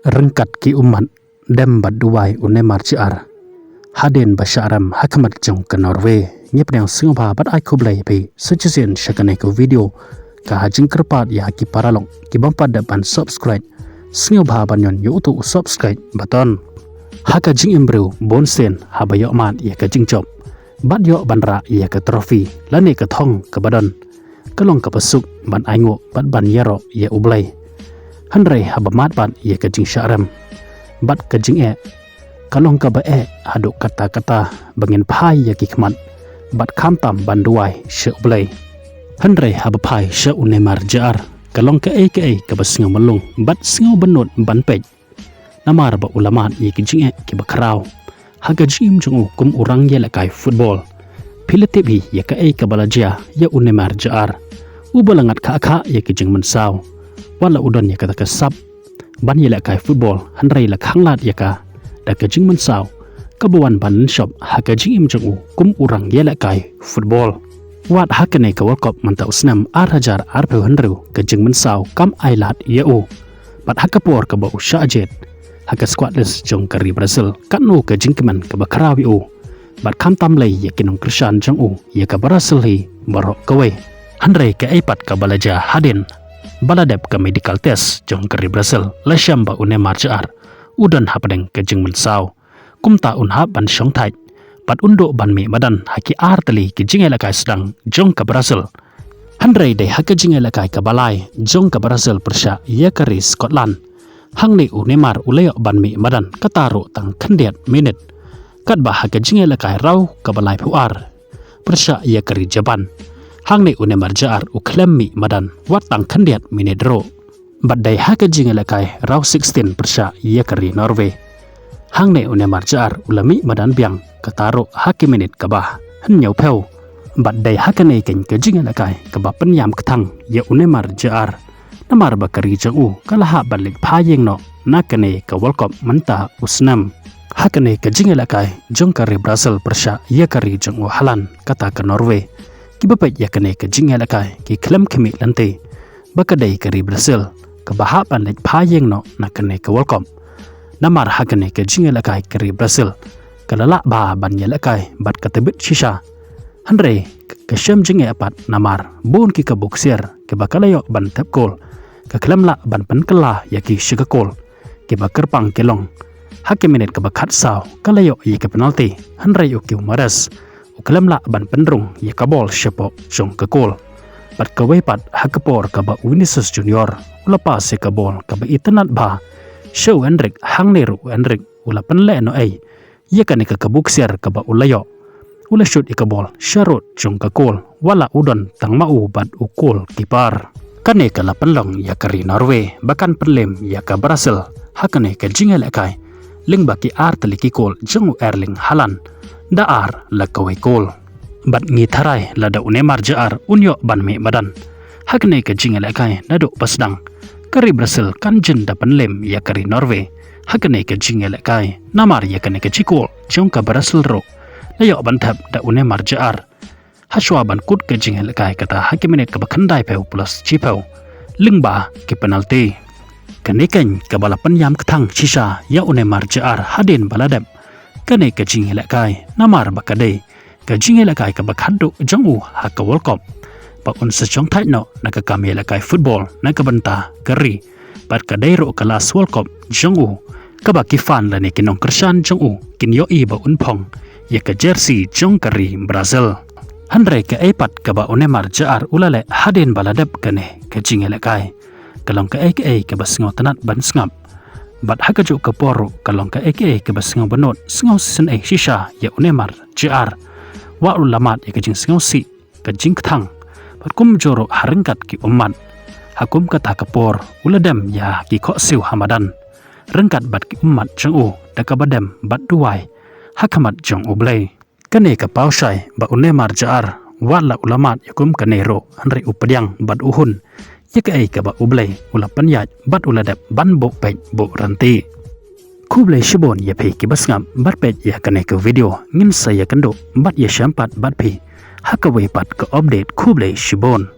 Rengkat ki umat dem baduai unemar ciar haden basyaram hakamat jong ke Norway nyep yang singapa bat ai kublai pe sejesen syakane ko video ka hajing kerpat ya ki paralong ki bampat dapan subscribe singapa banyon yu tu subscribe baton haka jing imbreu bonsen habayo mat ya ka jing job bat yo banra ya ka trofi lane ka thong ka badon kalong ka pasuk ban aingo bat ban yaro ya ublai Handrai habamat bat ia kajing syaram bat kajing kalong ka ba haduk kata-kata bangin pai ya kikmat bat kamtam banduai syeblai Handrai habapai sya unemar jar kalong ka ka basnga melung bat singo benut ban pej namar ba ulamat ia kajing ki bakrau haga jim jung kum urang ya lakai football piletebi ya ka balaja ya unemar jar ubalangat ka ya kajing mensau wala udon ya kata kesap ban ya kai football Handrai la khanglat ya ka da ka jing mensau kabuan ban shop ha ka jing im jung kum urang ya kai football wat ha ka ne ka world cup manta usnam arhajar arpe Handru ka jing mensau kam ailat ya bat ha ka por ka ba usha jet ha ka squadless jong kari Brazil kan no ka jing keman ka ba krawi bat kam tam lai ya kinong krishan jong ya ka Brazil hi barok kawe Handrai ka ipat ka balaja hadin baladep ke medical test jong keri Brazil la syamba unemar jar udan hapadeng ke jeng mensau kumta unha ban syong thai pat undo ban mi badan haki arteli ke jing elakai sedang jong ke Brazil Handrai dei haki jing elakai ke balai jong ke Brazil persya ia keri Scotland hang ni unemar ulayok ban mi badan kataru tang kendiat minit kat bah haki jing elakai rau ke balai puar persya ia keri Japan hang ni unemar jar uklem mi madan watang kendiat minedro badai haka jing elakai raw 16 persya ia keri Norway hang ni unemar jar ulami madan biang kataro haki minit kabah hanyau peu badai haka ni ken ke jing elakai kabah penyam ketang ya unemar jar namar bakari jang kalaha balik payeng no nakane ke World Cup menta usnam haka ni ke jing elakai jong keri Brazil persya ia keri jang halan kata ke Norway kibapet ya kene ke jing elakai ki klem kemi lante bakadai keri Brazil ke bahapan lek payeng no na kene ke World Cup namar hakane ke jing elakai keri Brazil kalala ba ban elakai bat katebit shisha Handrai ke syam jing apat namar bon ki ke boksier ke bakalayo ban tap gol ke klem la ban penkela ya ki shiga gol ke bakerpang kelong hakiminit ke bakat saw kalayo ya ke penalti Handrai uki umaras ukalam la ban pendrung ya kabol syepo jong ke gol bat kawepat hakapor ka ba Vinicius Junior ulapas ya kabol ka ba itanat ba show Hendrik hang neru Hendrik ula penle no ya kan ka kabuksier ka ba ulayo ula shoot ya kabol syarut jong ke gol wala udon tang mau bat ukul kipar kane ka la penlong ya kari Norway bahkan perlem ya ka Brazil hakane ka jingel kai ling baki artli ki gol jong Erling Haaland daar la kawai kol bat ngi tharai la da unemar jar unyo ban me badan hakne ke jingel kai nado pasdang kari Brazil kan jin da panlem ya kari Norway hakne ke jingel kai namar ya kane ke chikol jong ka Brazil ro layo ban thap da unemar jar haswa ban kut ke jingel kai kata hakimene ka bakhandai pe plus chipau lingba ke penalti kaneken ka balapan yam kthang chisha ya unemar jar hadin baladam kane ka jing elakai namar bakade ka jing elakai ka bakhadu jongu haka World Cup pa un sa chong thai no naka kam elakai football naka banta kari pat ka dairo kelas World Cup jongu ka ba kifan la ne kinong krishan jongu kin yo i ba un phong ya ka jersey jong kari Brazil Handrai ka epat ka ba unemar jar ulale hadin baladap kane ka jing elakai kalong ka ka basngo tanat ban sngap bat haka jo ka poru kalong ka ke basngau benot sngau sen shisha ya unemar jar wa ulamat ya kajing sngau si kajing thang bat kum joro harengkat ki umat hakum kata kapor uladam ya ki kho siu hamadan rengkat bat ki umat jong da ka badam bat duai hakamat jong ublai kane ka paushai ba unemar jar wala ulamat yakum kanero Handrai upadyang bat uhun ya ka ba ublay ulapan yaj bat uladap ban bo pej bo ranti kublay shibon ya pe ki basngam bat pej ya kane ke video ngin saya kendo bat ya syampat bat pe haka pat ke update kublay shibon